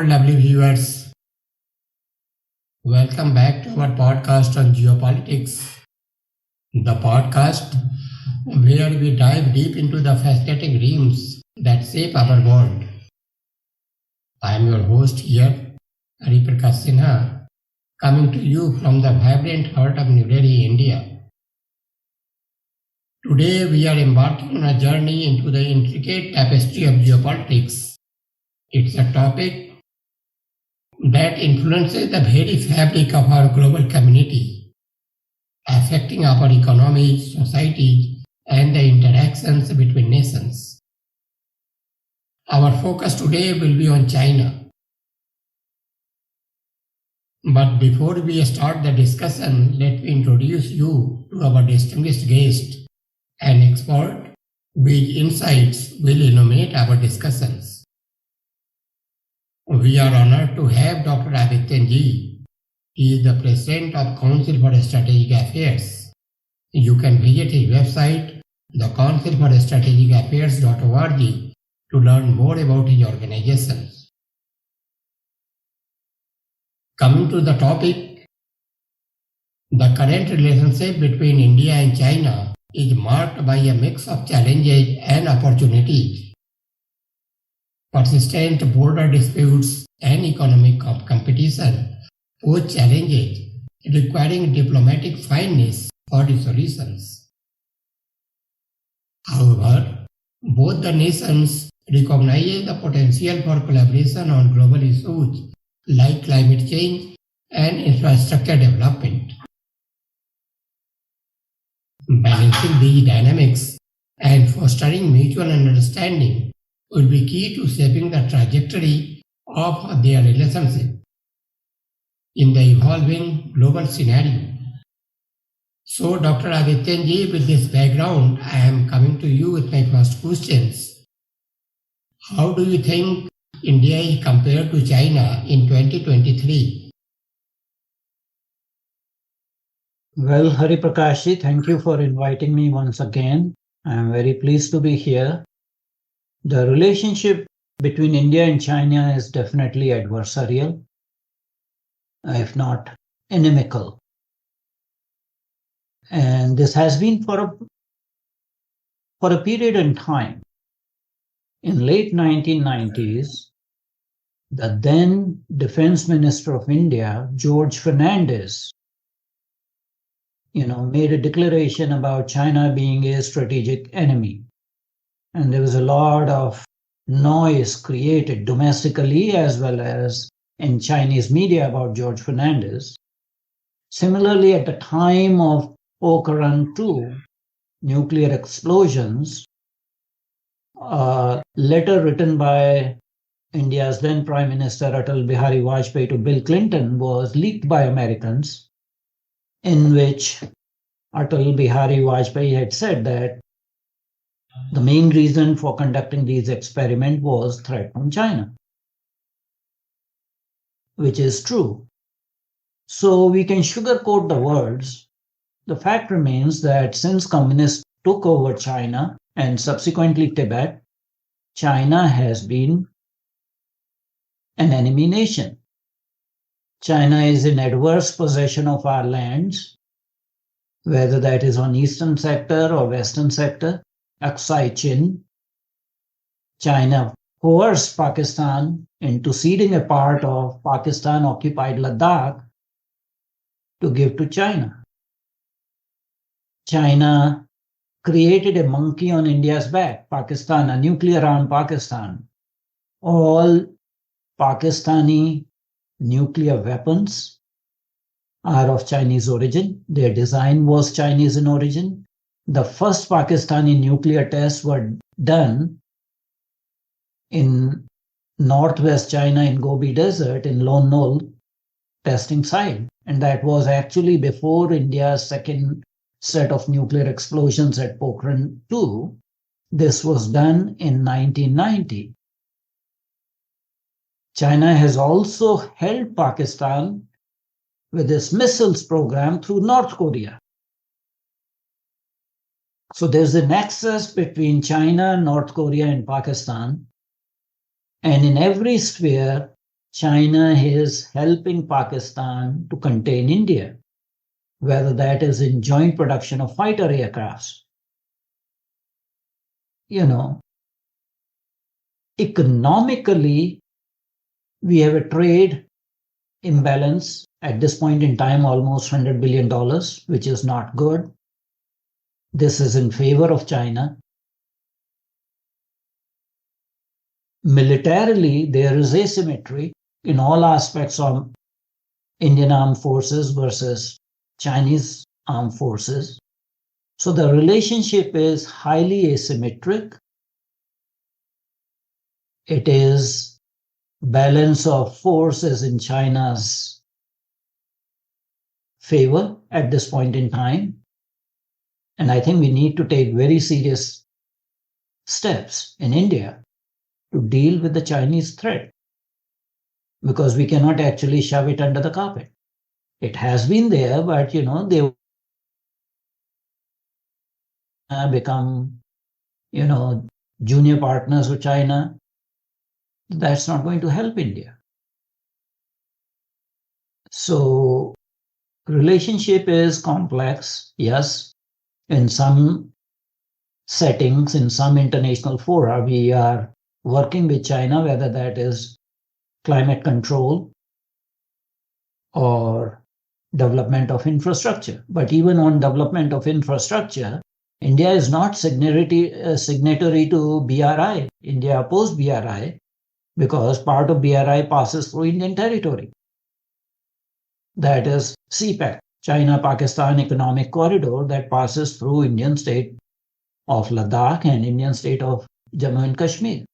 our lovely viewers. Welcome back to our podcast on geopolitics, the podcast where we dive deep into the fascinating realms that shape our world. I am your host here, Hariprakash Sinha, coming to you from the vibrant heart of New Delhi, India. Today we are embarking on a journey into the intricate tapestry of geopolitics. It's a topic that influences the very fabric of our global community, affecting our economy, society, and the interactions between nations. Our focus today will be on China. But before we start the discussion, let me introduce you to our distinguished guest, an expert whose insights will illuminate our discussions. We are honored to have Dr. Adityanjee. He is the President of Council for Strategic Affairs. You can visit his website, the Council for Strategic Affairs.org, to learn more about his organization. Coming to the topic, the current relationship between India and China is marked by a mix of challenges and opportunities. Persistent border disputes and economic competition pose challenges requiring diplomatic fineness for resolutions. However, both the nations recognize the potential for collaboration on global issues like climate change and infrastructure development. Balancing these dynamics and fostering mutual understanding will be key to shaping the trajectory of their relationship in the evolving global scenario. So, Dr. Adityanjee, with this background, I am coming to you with my first questions. How do you think India is compared to China in 2023? Well, Hari Prakashji, thank you for inviting me once again. I am very pleased to be here. The relationship between India and China is definitely adversarial, if not inimical. And this has been for a period in time. In late 1990s, the then Defense Minister of India, George Fernandez, made a declaration about China being a strategic enemy. And there was a lot of noise created domestically as well as in Chinese media about George Fernandez. Similarly, at the time of Pokhran II nuclear explosions, a letter written by India's then Prime Minister Atal Bihari Vajpayee to Bill Clinton was leaked by Americans, in which Atal Bihari Vajpayee had said that the main reason for conducting these experiments was threat from China, which is true. So we can sugarcoat the words. The fact remains that since communists took over China and subsequently Tibet, China has been an enemy nation. China is in adverse possession of our lands, whether that is on eastern sector or western sector. Aksai Chin. China coerced Pakistan into ceding a part of Pakistan-occupied Ladakh to give to China. China created a monkey on India's back, Pakistan, a nuclear-armed Pakistan. All Pakistani nuclear weapons are of Chinese origin. Their design was Chinese in origin. The first Pakistani nuclear tests were done in northwest China in Gobi Desert in Lone Knoll testing site. And that was actually before India's second set of nuclear explosions at Pokhran II. This was done in 1990. China has also helped Pakistan with its missiles program through North Korea. So there's a nexus between China, North Korea, and Pakistan. And in every sphere, China is helping Pakistan to contain India, whether that is in joint production of fighter aircrafts. Economically, we have a trade imbalance at this point in time, almost $100 billion, which is not good. This is in favor of China. Militarily, there is asymmetry in all aspects of Indian armed forces versus Chinese armed forces. So the relationship is highly asymmetric. It is balance of forces in China's favor at this point in time. And I think we need to take very serious steps in India to deal with the Chinese threat, because we cannot actually shove it under the carpet. It has been there, but they become junior partners of China. That's not going to help India. So relationship is complex, yes. In some settings, in some international fora, we are working with China, whether that is climate control or development of infrastructure. But even on development of infrastructure, India is not signatory to BRI. India opposed BRI because part of BRI passes through Indian territory. That is CPEC, China-Pakistan Economic Corridor, that passes through Indian state of Ladakh and Indian state of Jammu and Kashmir.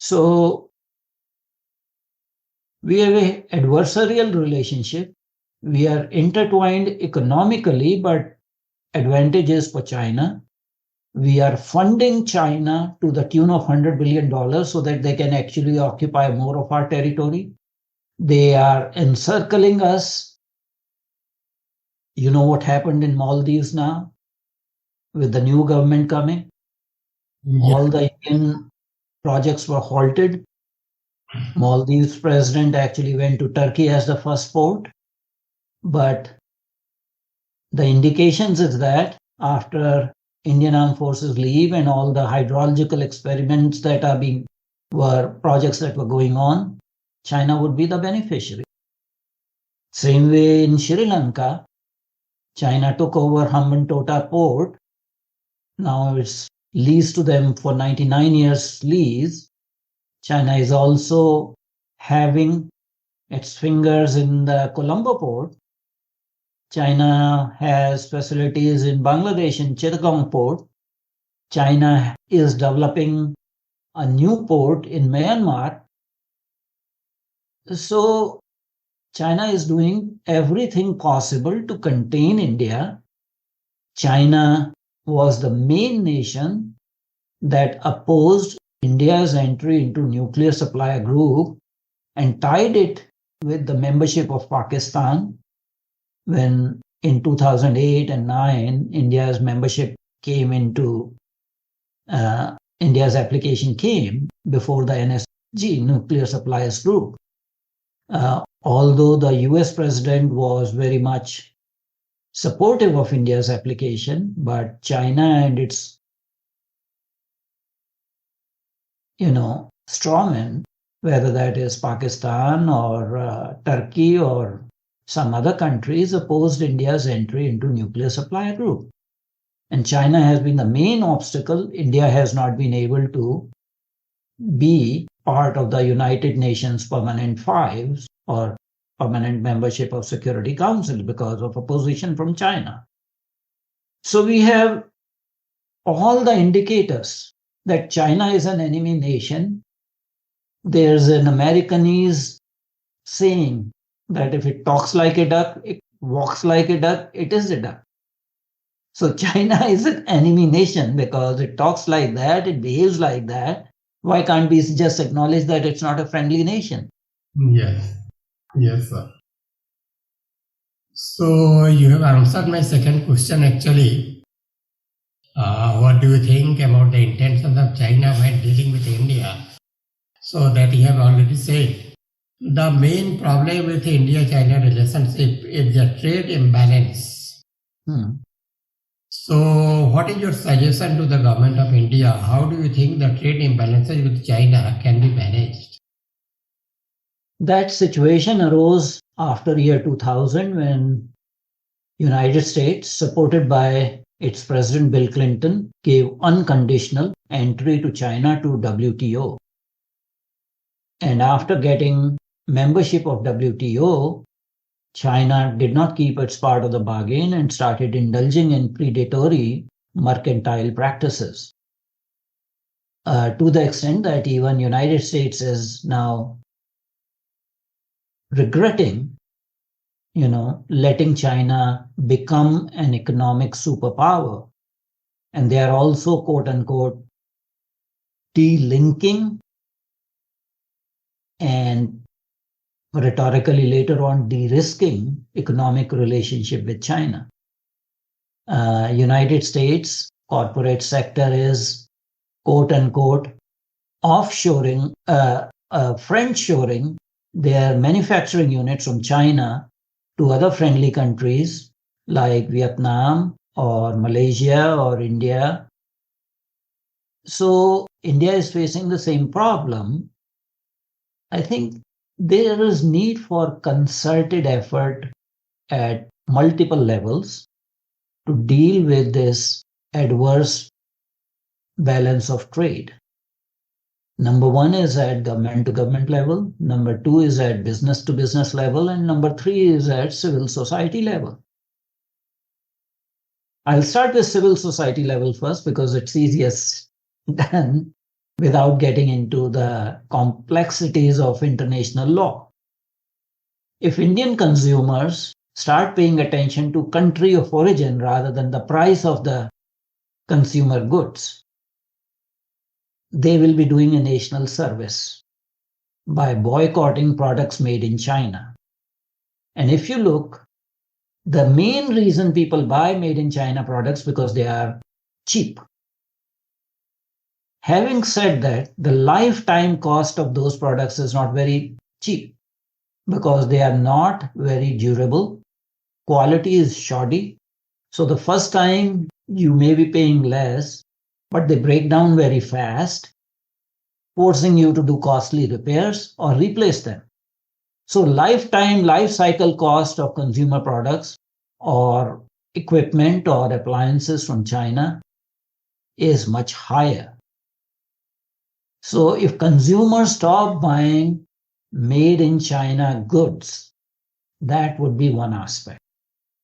So we have an adversarial relationship. We are intertwined economically, but advantages for China. We are funding China to the tune of $100 billion so that they can actually occupy more of our territory. They are encircling us. You know what happened in Maldives now with the new government coming? Yeah. All the Indian projects were halted. Maldives president actually went to Turkey as the first port. But the indications is that after Indian armed forces leave and all the hydrological experiments that were projects that were going on, China would be the beneficiary. Same way in Sri Lanka, China took over Hambantota port. Now it's leased to them for 99 years lease. China is also having its fingers in the Colombo port. China has facilities in Bangladesh in Chittagong port. China is developing a new port in Myanmar. So China is doing everything possible to contain India. China was the main nation that opposed India's entry into nuclear supplier group and tied it with the membership of Pakistan. When in 2008 and 9, India's membership came into, India's application came before the NSG, Nuclear Suppliers Group. Although the US president was very much supportive of India's application, but China and its, strawmen, whether that is Pakistan or Turkey or some other countries, opposed India's entry into nuclear supplier group. And China has been the main obstacle. India has not been able to be part of the United Nations Permanent Fives or permanent membership of Security Council because of opposition from China. So we have all the indicators that China is an enemy nation. There's an Americanese saying that if it talks like a duck, it walks like a duck, it is a duck. So China is an enemy nation because it talks like that, it behaves like that. Why can't we just acknowledge that it's not a friendly nation? Yes, sir. So you have answered my second question actually. What do you think about the intentions of China when dealing with India? So that you have already said The main problem with India-China relationship is the trade imbalance. Hmm. So, what is your suggestion to the government of India? How do you think the trade imbalances with China can be managed? That situation arose after year 2000 when United States, supported by its President Bill Clinton, gave unconditional entry to China to WTO. And after getting membership of WTO, China did not keep its part of the bargain and started indulging in predatory mercantile practices. To the extent that even United States is now regretting, letting China become an economic superpower. And they are also, quote unquote, delinking and rhetorically later on de-risking economic relationship with China. United States corporate sector is, quote unquote, offshoring, friendshoring their manufacturing units from China to other friendly countries like Vietnam or Malaysia or India. So India is facing the same problem. I think there is need for concerted effort at multiple levels to deal with this adverse balance of trade. Number one is at government to government level. Number two is at business to business level. And number three is at civil society level. I'll start with civil society level first because it's easiest done without getting into the complexities of international law. If Indian consumers start paying attention to country of origin rather than the price of the consumer goods, they will be doing a national service by boycotting products made in China. And if you look, the main reason people buy made in China products because they are cheap. Having said that, the lifetime cost of those products is not very cheap because they are not very durable. Quality is shoddy. So the first time you may be paying less, but they break down very fast, forcing you to do costly repairs or replace them. So lifetime life cycle cost of consumer products or equipment or appliances from China is much higher. So if consumers stop buying made in China goods, that would be one aspect.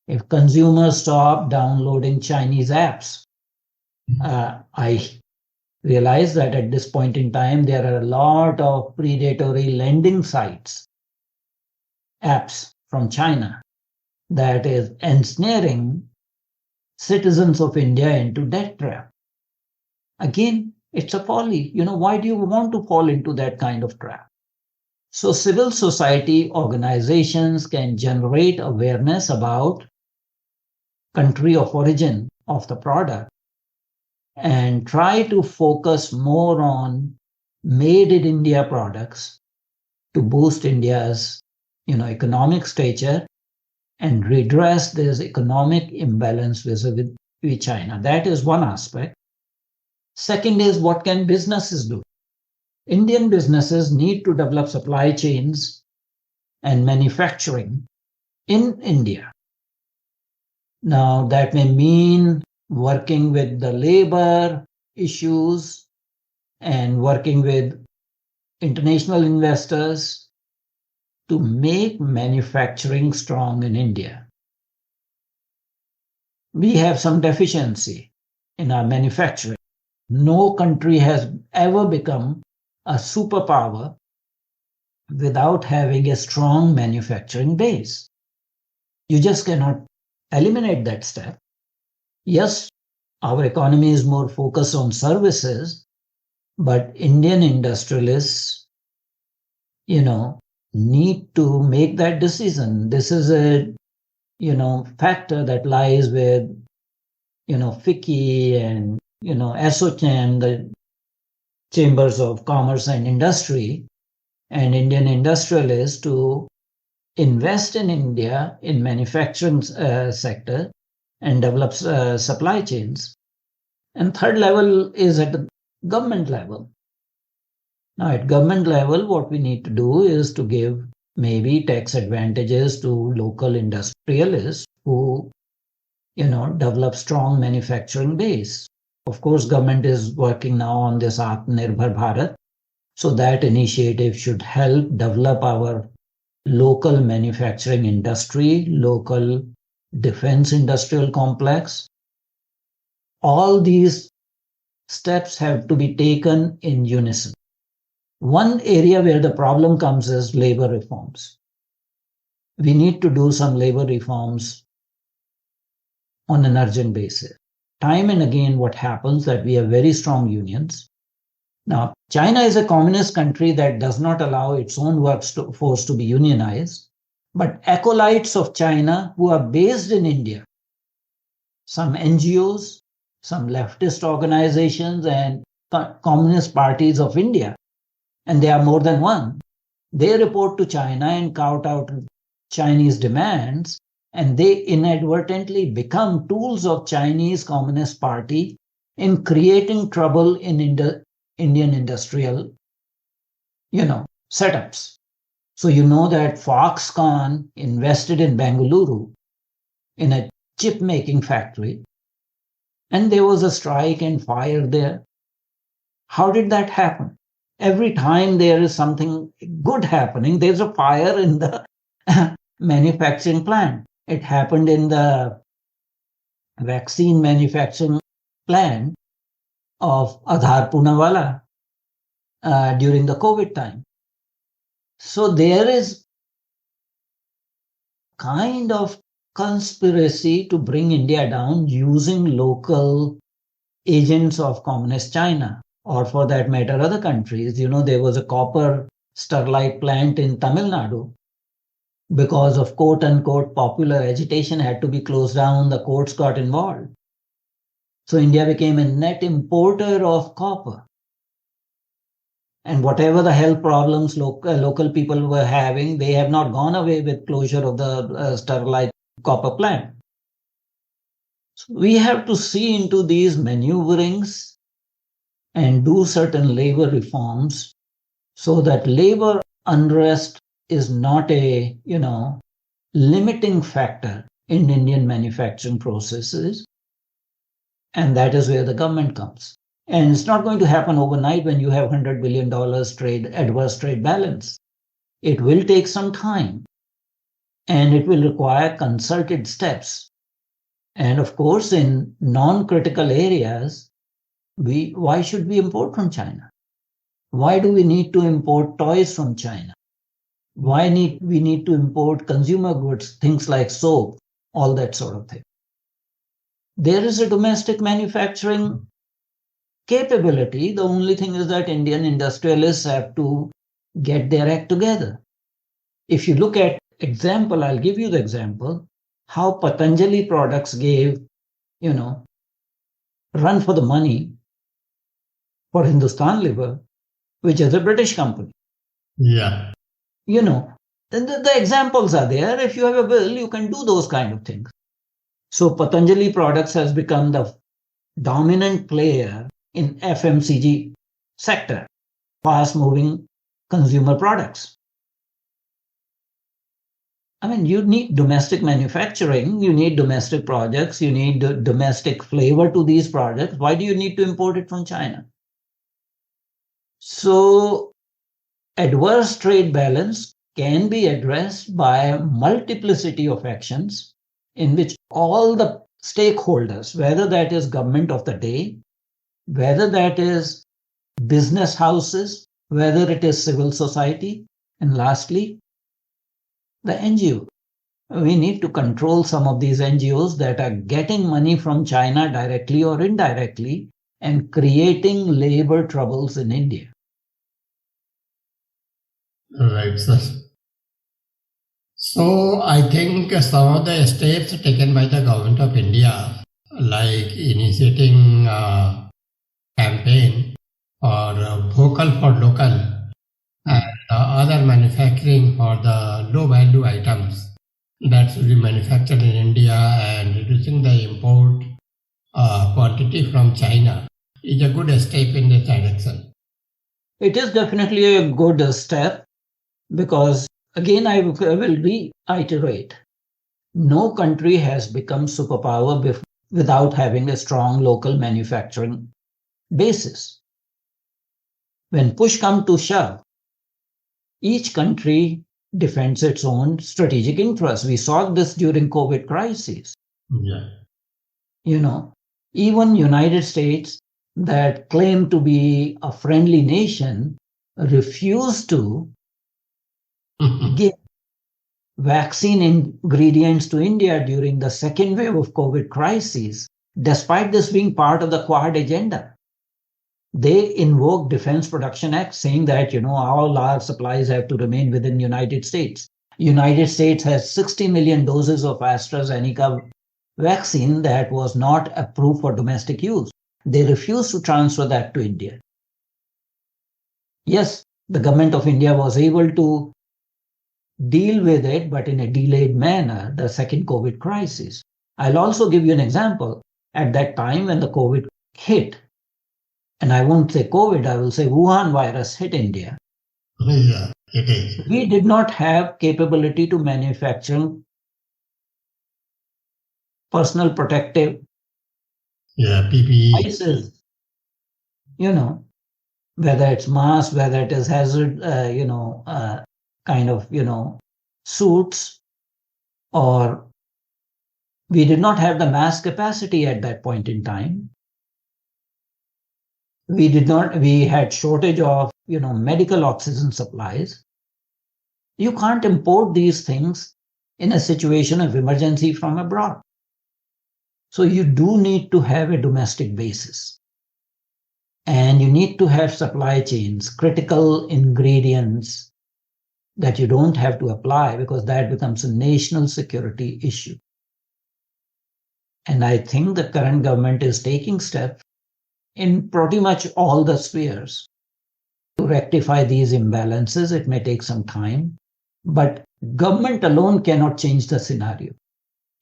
If consumers stop downloading Chinese apps, I realize that at this point in time, there are a lot of predatory lending sites, apps from China that is ensnaring citizens of India into debt trap. Again, it's a folly. Why do you want to fall into that kind of trap? So civil society organizations can generate awareness about country of origin of the product and try to focus more on made in India products to boost India's economic stature and redress this economic imbalance with China. That is one aspect. Second is, what can businesses do? Indian businesses need to develop supply chains and manufacturing in India. Now, that may mean working with the labor issues and working with international investors to make manufacturing strong in India. We have some deficiency in our manufacturing. No country has ever become a superpower without having a strong manufacturing base. You just cannot eliminate that step. Yes, our economy is more focused on services, but Indian industrialists, need to make that decision. This is a, factor that lies with, FICCI and, ASSOCHAM, the Chambers of Commerce and Industry, and Indian industrialists to invest in India in manufacturing sector and develop supply chains. And third level is at the government level. Now, at government level, what we need to do is to give maybe tax advantages to local industrialists who, develop strong manufacturing base. Of course, government is working now on this Atmanirbhar Bharat. So that initiative should help develop our local manufacturing industry, local defense industrial complex. All these steps have to be taken in unison. One area where the problem comes is labor reforms. We need to do some labor reforms on an urgent basis. Time and again, what happens that we have very strong unions. Now, China is a communist country that does not allow its own workforce to be unionized, but acolytes of China who are based in India, some NGOs, some leftist organizations and communist parties of India, and there are more than one, they report to China and tout out Chinese demands, and they inadvertently become tools of Chinese Communist Party in creating trouble in Indian industrial, setups. So you know that Foxconn invested in Bengaluru in a chip making factory, and there was a strike and fire there. How did that happen? Every time there is something good happening, there's a fire in the manufacturing plant. It happened in the vaccine manufacturing plant of Aadhar Poonawalla during the COVID time. So there is kind of conspiracy to bring India down using local agents of communist China, or for that matter, other countries. There was a copper sterlite plant in Tamil Nadu. Because of quote unquote popular agitation had to be closed down, the courts got involved. So India became a net importer of copper. And whatever the health problems local people were having, they have not gone away with closure of the sterlite copper plant. So we have to see into these maneuverings and do certain labor reforms so that labor unrest is not a, limiting factor in Indian manufacturing processes. And that is where the government comes. And it's not going to happen overnight when you have $100 billion adverse trade balance. It will take some time, and it will require concerted steps. And of course, in non-critical areas, why should we import from China? Why do we need to import toys from China? Why we need to import consumer goods, things like soap, all that sort of thing? There is a domestic manufacturing capability. The only thing is that Indian industrialists have to get their act together. If you look at I'll give you the example, how Patanjali products gave, run for the money for Hindustan Liver, which is a British company. Yeah. The examples are there. If you have a will, you can do those kind of things. So Patanjali Products has become the dominant player in FMCG sector, fast-moving consumer products. You need domestic manufacturing, you need domestic projects, you need domestic flavor to these projects. Why do you need to import it from China? So adverse trade balance can be addressed by a multiplicity of actions in which all the stakeholders, whether that is government of the day, whether that is business houses, whether it is civil society, and lastly, the NGO. We need to control some of these NGOs that are getting money from China directly or indirectly and creating labor troubles in India. Right, sir. So I think some of the steps taken by the government of India, like initiating a campaign or vocal for local, and other manufacturing for the low value items that should be manufactured in India and reducing the import quantity from China is a good step in this direction. It is definitely a good step because, again, I will reiterate, no country has become superpower without having a strong local manufacturing basis. When push comes to shove, each country defends its own strategic interests. We saw this during COVID crisis. Yeah. Even United States that claimed to be a friendly nation refused to give vaccine ingredients to India during the second wave of COVID crisis, despite this being part of the QUAD agenda. They invoked Defense Production Act saying that, all our supplies have to remain within United States. United States has 60 million doses of AstraZeneca vaccine that was not approved for domestic use. They refused to transfer that to India. Yes, the government of India was able to deal with it, but in a delayed manner, the second COVID crisis. I'll also give you an example. At that time when the COVID hit, and I won't say COVID, I will say Wuhan virus hit India. Yeah, it is. We did not have capability to manufacture personal protective PPE. devices, whether it's mask, whether it is hazard, suits, or we did not have the mass capacity at that point in time. We had shortage of, medical oxygen supplies. You can't import these things in a situation of emergency from abroad. So you do need to have a domestic basis. And you need to have supply chains, critical ingredients that you don't have to apply because that becomes a national security issue. And I think the current government is taking steps in pretty much all the spheres to rectify these imbalances. It may take some time, but government alone cannot change the scenario.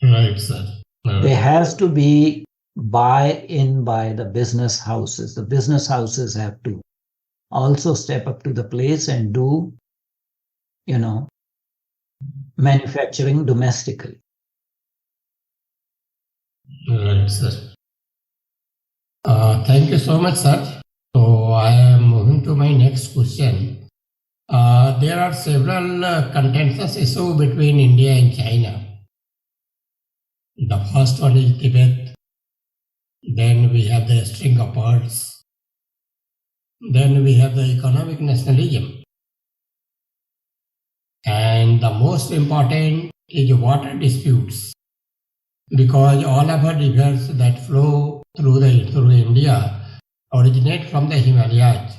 Right, sir. There has to be buy-in by the business houses. The business houses have to also step up to the place and do, manufacturing domestically. Right, sir. Thank you so much, sir. So I am moving to my next question. There are several contentious issues between India and China. The first one is Tibet. Then we have the string of pearls. Then we have the economic nationalism. And the most important is water disputes. Because all of our rivers that flow through India originate from the Himalayas,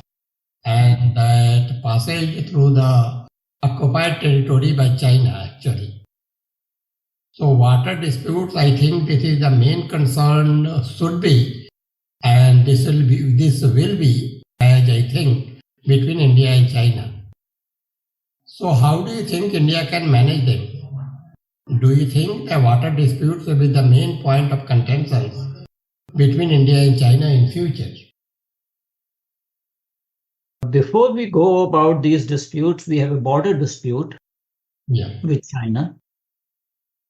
and that passage through the occupied territory by China actually. So water disputes, I think this is the main concern should be, and this will be, as I think, between India and China. So how do you think India can manage them? Do you think the water disputes will be the main point of contention between India and China in future? Before we go about these disputes, we have a border dispute with China.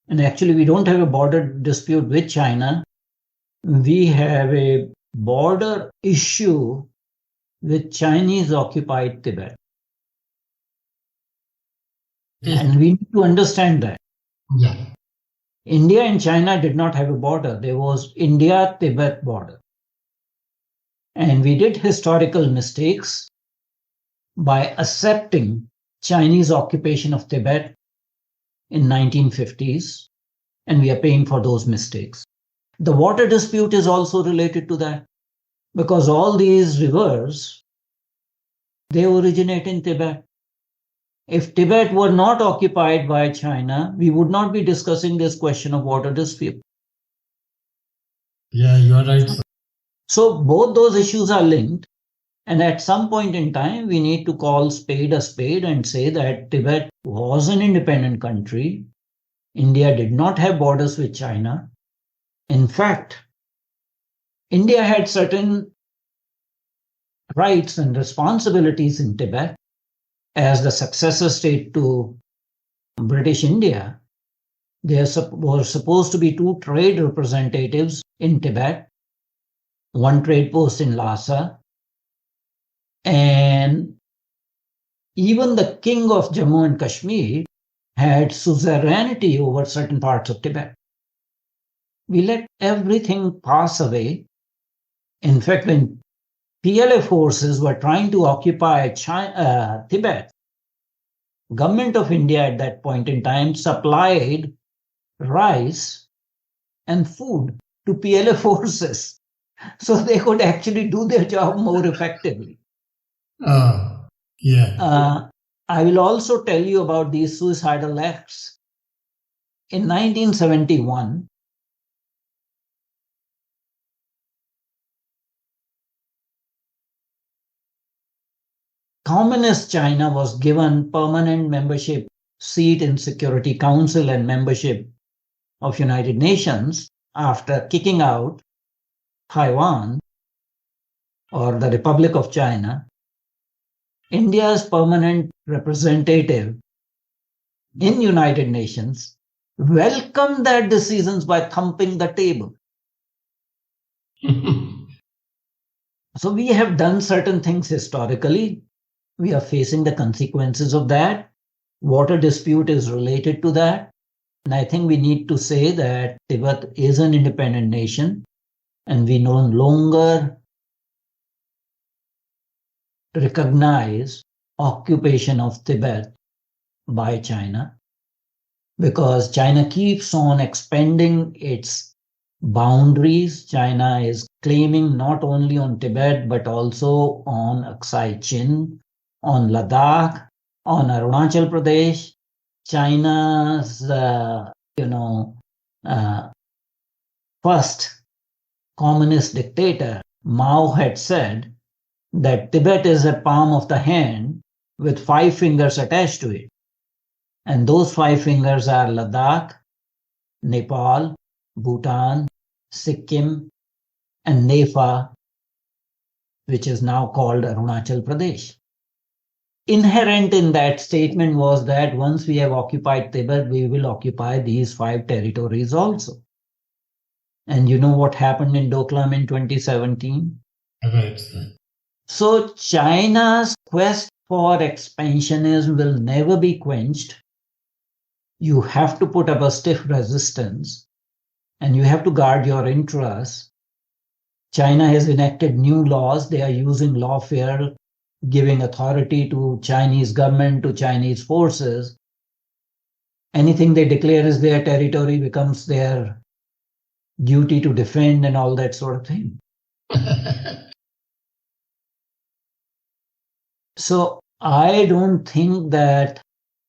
And actually, we don't have a border dispute with China. We have a border issue with Chinese-occupied Tibet. And we need to understand that. Yeah. India and China did not have a border. There was India-Tibet border. And we did historical mistakes by accepting Chinese occupation of Tibet in 1950s, and we are paying for those mistakes. The water dispute is also related to that, because all these rivers, they originate in Tibet. If Tibet were not occupied by China, we would not be discussing this question of water dispute. Yeah, you are right. So both those issues are linked. And at some point in time, we need to call spade a spade and say that Tibet was an independent country. India did not have borders with China. In fact, India had certain rights and responsibilities in Tibet as the successor state to British India. There were supposed to be 2 trade representatives in Tibet, 1 trade post in Lhasa, and even the king of Jammu and Kashmir had suzerainty over certain parts of Tibet. We let everything pass away. In fact, when PLA forces were trying to occupy Tibet, government of India at that point in time supplied rice and food to PLA forces so they could actually do their job more effectively. Yeah. I will also tell you about these suicidal acts. In 1971, Communist China was given permanent membership seat in Security Council and membership of United Nations after kicking out Taiwan or the Republic of China. India's permanent representative in United Nations welcomed that decisions by thumping the table. So we have done certain things historically. We are facing the consequences of that. Water dispute is related to that. And I think we need to say that Tibet is an independent nation and we no longer recognize occupation of Tibet by China because China keeps on expanding its boundaries. China is claiming not only on Tibet but also on Aksai Chin, on Ladakh, on Arunachal Pradesh. China's first communist dictator Mao had said that Tibet is a palm of the hand with 5 fingers attached to it. And those 5 fingers are Ladakh, Nepal, Bhutan, Sikkim, and Nepal, which is now called Arunachal Pradesh. Inherent in that statement was that once we have occupied Tibet, we will occupy these 5 territories also. And you know what happened in Doklam in 2017? Right. So China's quest for expansionism will never be quenched. You have to put up a stiff resistance and you have to guard your interests. China has enacted new laws. They are using lawfare, giving authority to Chinese government, to Chinese forces. Anything they declare as their territory becomes their duty to defend and all that sort of thing. So I don't think that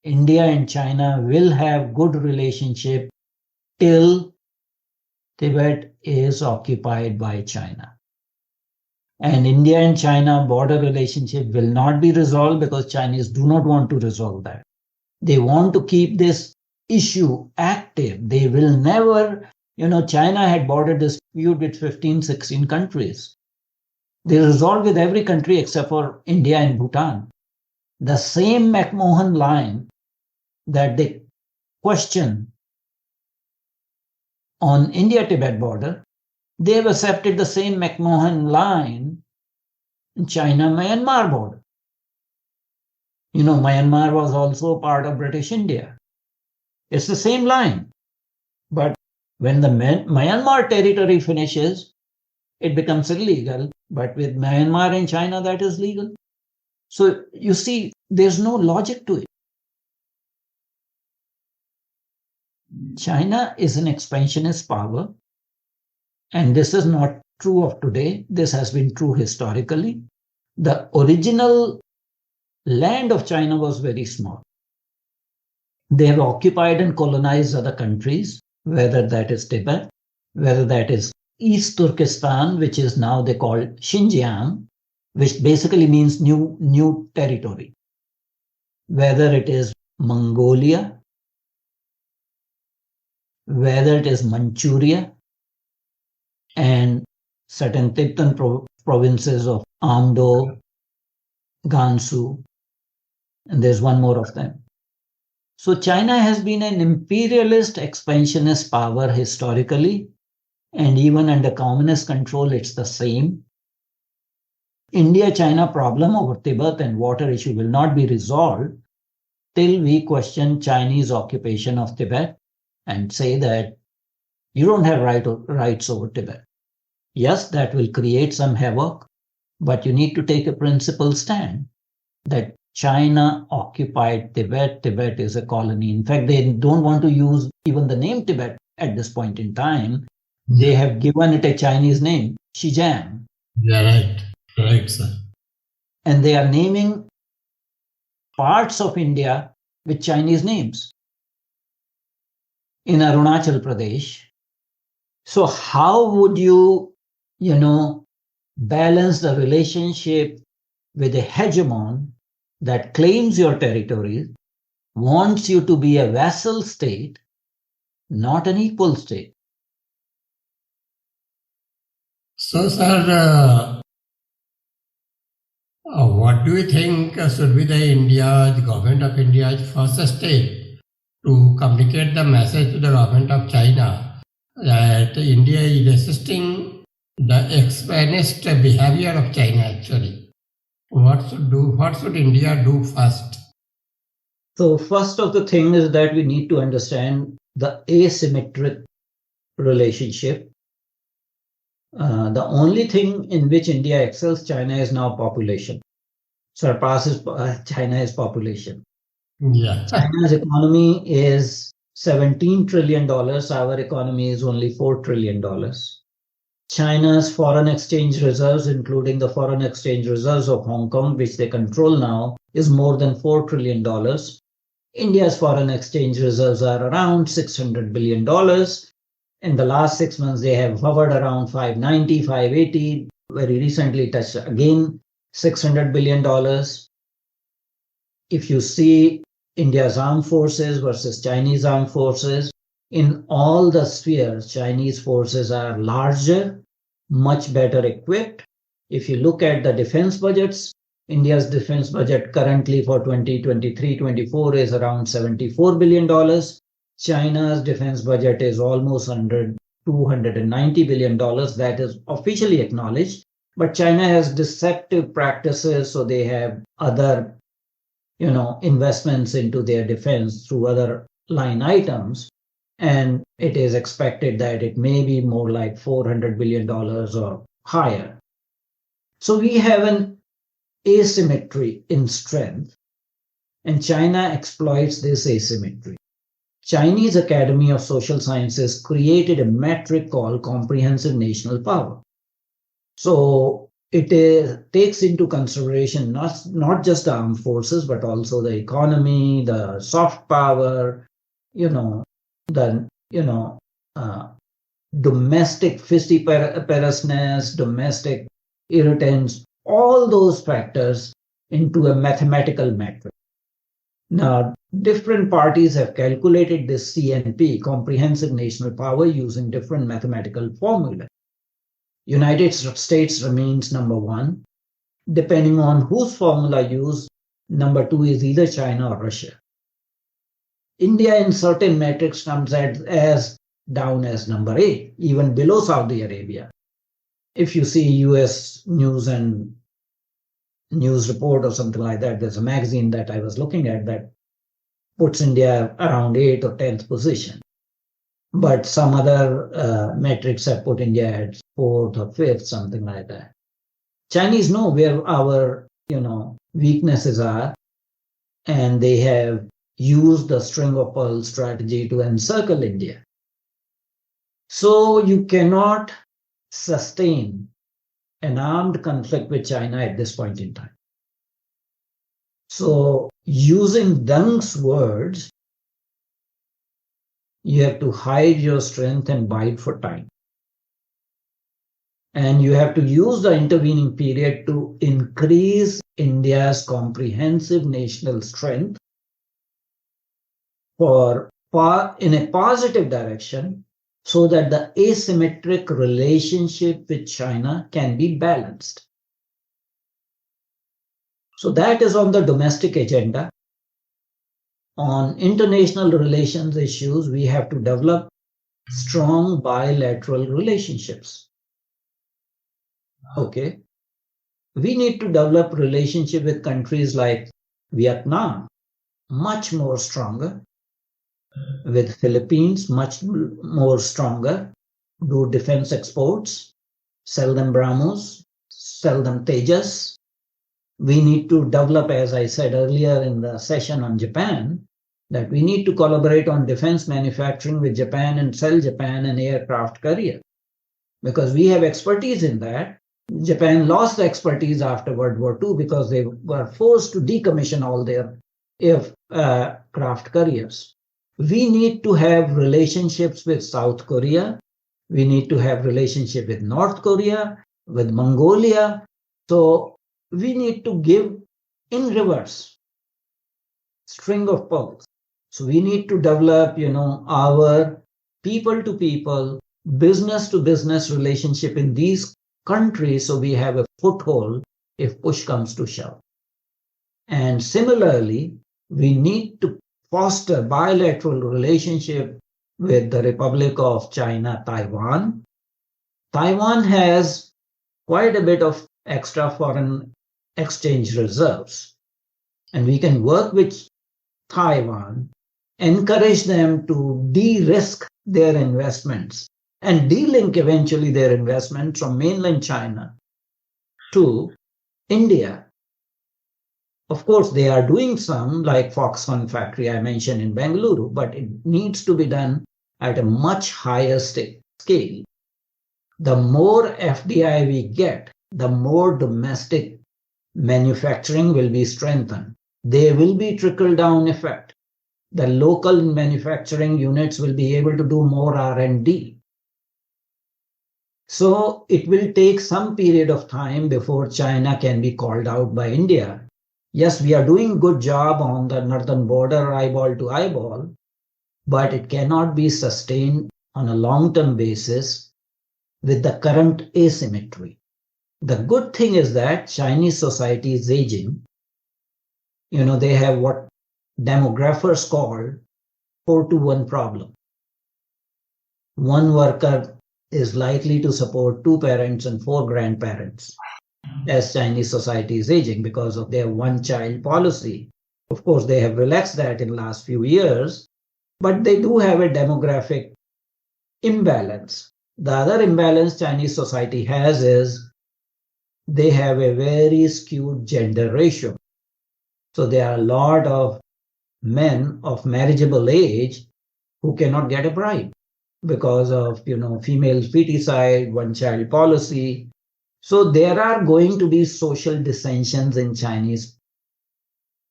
India and China will have good relationship till Tibet is occupied by China. And India and China border relationship will not be resolved because Chinese do not want to resolve that. They want to keep this issue active. They will never, China had border dispute with 15, 16 countries. They resolved with every country except for India and Bhutan. The same McMahon line that they question on India-Tibet border, they've accepted the same McMahon line in China-Myanmar border. Myanmar was also part of British India. It's the same line. But when the Myanmar territory finishes, it becomes illegal. But with Myanmar and China, that is legal. So you see, there's no logic to it. China is an expansionist power. And this is not true of today. This has been true historically. The original land of China was very small. They have occupied and colonized other countries, whether that is Tibet, whether that is East Turkestan, which is now they call Xinjiang, which basically means new territory, whether it is Mongolia, whether it is Manchuria, and certain Tibetan provinces of Amdo, Gansu, and there's one more of them. So China has been an imperialist, expansionist power historically, and even under communist control, it's the same. India-China problem over Tibet and water issue will not be resolved till we question Chinese occupation of Tibet and say that you don't have rights over Tibet. Yes, that will create some havoc, but you need to take a principled stand that China occupied Tibet. Tibet is a colony. In fact, they don't want to use even the name Tibet at this point in time. They have given it a Chinese name, Xizang. Yeah, right, sir. And they are naming parts of India with Chinese names in Arunachal Pradesh. So how would you balance the relationship with a hegemon that claims your territory, wants you to be a vassal state, not an equal state? So, sir, what do you think should be the government of India's first step to communicate the message to the government of China that India is resisting the expansionist behavior of China actually? What should India do first? So first of the thing is that we need to understand the asymmetric relationship. The only thing in which India excels China is now population. Surpasses China is population. Yeah. China's economy is $17 trillion. Our economy is only $4 trillion. China's foreign exchange reserves, including the foreign exchange reserves of Hong Kong, which they control now, is more than $4 trillion. India's foreign exchange reserves are around $600 billion. In the last 6 months, they have hovered around 590, 580, very recently touched again $600 billion. If you see India's armed forces versus Chinese armed forces, in all the spheres, Chinese forces are larger, much better equipped. If you look at the defense budgets, India's defense budget currently for 2023-24 is around $74 billion. China's defense budget is almost under $290 billion. That is officially acknowledged. But China has deceptive practices, so they have other, investments into their defense through other line items. And it is expected that it may be more like $400 billion or higher. So we have an asymmetry in strength, and China exploits this asymmetry. Chinese Academy of Social Sciences created a metric called comprehensive national power. So it takes into consideration not just the armed forces, but also the economy, the soft power, domestic vociferousness, domestic irritants, all those factors into a mathematical metric. Now, different parties have calculated this CNP, comprehensive national power, using different mathematical formula. United States remains number one. Depending on whose formula used, number two is either China or Russia. India in certain metrics comes as down as number 8, even below Saudi Arabia. If you see US News and News Report or something like that, there's a magazine that I was looking at that puts India around 8th or 10th position. But some other metrics have put India at 4th or 5th, something like that. Chinese know where our weaknesses are, and they have used the string of pearls strategy to encircle India. So you cannot sustain an armed conflict with China at this point in time. So using Deng's words, you have to hide your strength and bide for time. And you have to use the intervening period to increase India's comprehensive national strength in a positive direction so that the asymmetric relationship with China can be balanced. So that is on the domestic agenda. On international relations issues, we have to develop strong bilateral relationships. Okay. We need to develop relationship with countries like Vietnam, much more stronger, with Philippines, much more stronger, do defense exports, sell them BrahMos, sell them Tejas. We need to develop, as I said earlier in the session on Japan, that we need to collaborate on defense manufacturing with Japan and sell Japan an aircraft carrier, because we have expertise in that. Japan lost the expertise after World War II because they were forced to decommission all their aircraft carriers. We need to have relationships with South Korea. We need to have relationship with North Korea, with Mongolia. So we need to give in reverse string of pearls. So we need to develop, our people to people, business to business relationship in these countries so we have a foothold if push comes to shove. And similarly, we need to foster bilateral relationship with the Republic of China, Taiwan. Taiwan has quite a bit of extra foreign exchange reserves, and we can work with Taiwan, encourage them to de-risk their investments and de-link eventually their investment from mainland China to India. Of course, they are doing some, like Foxconn factory I mentioned in Bengaluru, but it needs to be done at a much higher scale. The more FDI we get, the more domestic manufacturing will be strengthened. There will be trickle-down effect. The local manufacturing units will be able to do more R&D. So it will take some period of time before China can be called out by India. Yes, we are doing good job on the northern border, eyeball to eyeball, but it cannot be sustained on a long-term basis with the current asymmetry. The good thing is that Chinese society is aging. They have what demographers call 4-to-1 problem. One worker is likely to support 2 parents and 4 grandparents as Chinese society is aging because of their one-child policy. Of course, they have relaxed that in the last few years, but they do have a demographic imbalance. The other imbalance Chinese society has is they have a very skewed gender ratio. So there are a lot of men of marriageable age who cannot get a bride because of, female feticide, one-child policy. So there are going to be social dissensions in Chinese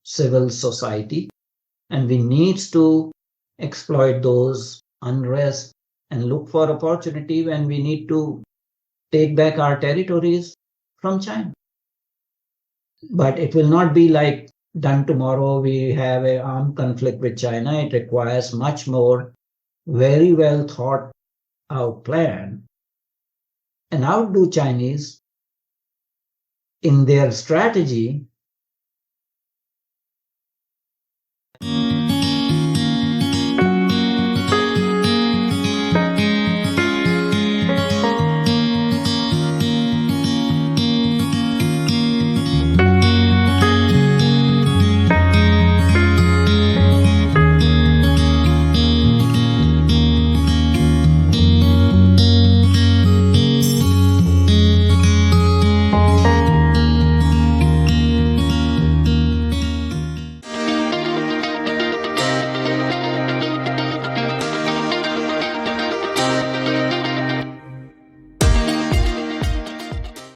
civil society, and we need to exploit those unrest and look for opportunity when we need to take back our territories from China. But it will not be like done tomorrow. We have an armed conflict with China. It requires much more very well thought out plan. And how do Chinese in their strategy